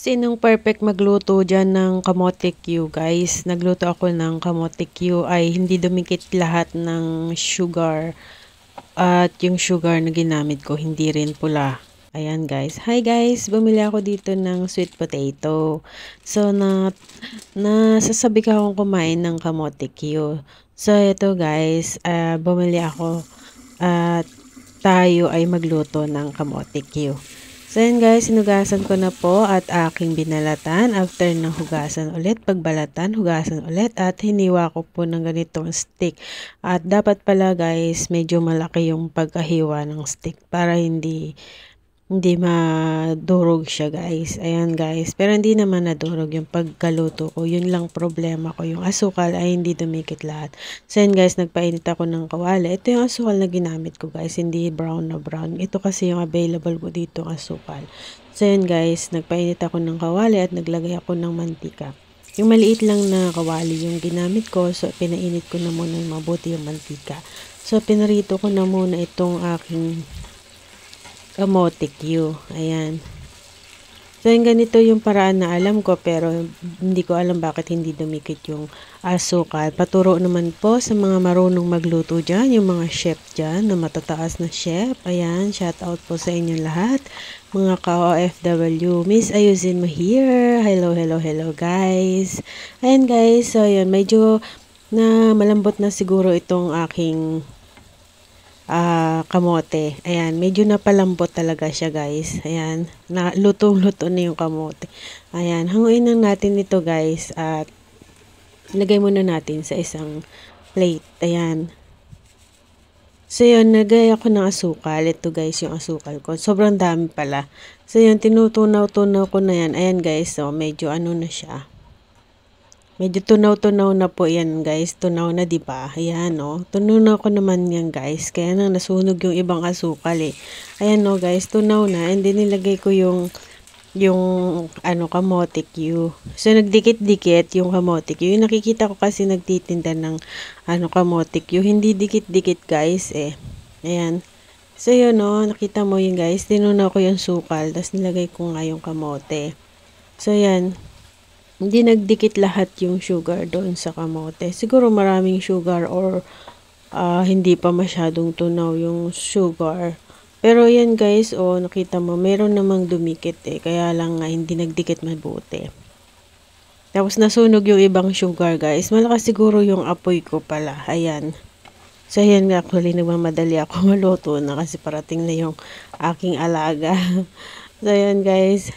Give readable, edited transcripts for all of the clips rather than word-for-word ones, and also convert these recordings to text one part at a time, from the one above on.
Sinong perfect magluto dyan ng kamote Q, guys? Nagluto ako ng kamote Q ay hindi dumikit lahat ng sugar. At yung sugar na ginamit ko, hindi rin pula. Ayan, guys. Hi, guys. Bumili ako dito ng sweet potato. So, nasasabi ka akong kumain ng kamote Q. So, ito, guys. Bumili ako at tayo ay magluto ng kamote Q. So yan guys, hinugasan ko na po at aking binalatan. After ng hugasan ulit, pagbalatan, hugasan ulit at hiniwa ko po ng ganitong stick. At dapat pala guys, medyo malaki yung pagkahiwa ng stick para hindi madurog siya guys. Ayan guys, pero hindi naman nadurog yung pagkaluto ko. Yun lang problema ko, yung asukal ay hindi dumikit lahat. So yan guys, nagpainit ako ng kawali. Ito yung asukal na ginamit ko guys, hindi brown na brown. Ito kasi yung available ko dito asukal. So yan guys, nagpainit ako ng kawali at naglagay ako ng mantika. Yung maliit lang na kawali yung ginamit ko, so pinainit ko na muna yung mabuti yung mantika. So pinarito ko na muna itong aking kamote Q. Ayan. So, yung ganito yung paraan na alam ko pero hindi ko alam bakit hindi dumikit yung asukal. Paturo naman po sa mga marunong magluto dyan, yung mga chef dyan na matataas na chef. Ayan, shout out po sa inyo lahat. Mga ka-OFW, Miss Ayusin mo here. Hello, hello, hello guys. Ayan guys, so yun, medyo na malambot na siguro itong aking kamote. Ayan, medyo napalambot talaga siya guys. Ayan, na lutong-luto na yung kamote. Ayan, hanguin lang natin ito guys at lagay muna natin sa isang plate. Ayan. So yun, nagay ako ng asukal. Ito guys yung asukal ko. Sobrang dami pala. So yun, tinutunaw-tunaw ko na yan. Ayan guys, so medyo ano na siya. Medyo tunaw-tunaw na po yan guys. Tunaw na diba? Ayan o. Tunaw ko naman yan guys. Kaya na nasunog yung ibang asukal eh. Ayan o guys. Tunaw na. And then nilagay ko yung kamote Q. So nagdikit-dikit yung kamote Q. Yung nakikita ko kasi nagtitinda ng kamote Q. Hindi dikit-dikit guys eh. Ayan. So yun o. Nakita mo yun guys. Tinunaw ko yung sukal. Tapos nilagay ko nga yung kamote. So yan. Hindi nagdikit lahat yung sugar doon sa kamote. Siguro maraming sugar or hindi pa masyadong tunaw yung sugar. Pero yan guys, nakita mo, meron namang dumikit eh. Kaya lang nga hindi nagdikit mabuti. Tapos nasunog yung ibang sugar guys. Malakas siguro yung apoy ko pala. Ayan. So yan nga, actually nagmamadali ako maluto na kasi parating na yung aking alaga. So yan guys.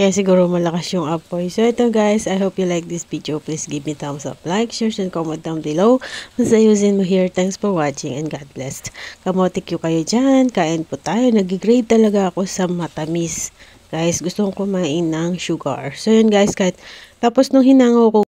Kaya siguro malakas yung apoy. So ito guys, I hope you like this video. Please give me thumbs up, like, share, and comment down below. Mas ayusin mo here. Thanks for watching and God bless. Kamote Q kayo dyan. Kain po tayo. Nag-grade talaga ako sa matamis. Guys, gusto kong kumain ng sugar. So yun guys, tapos nung hinango ko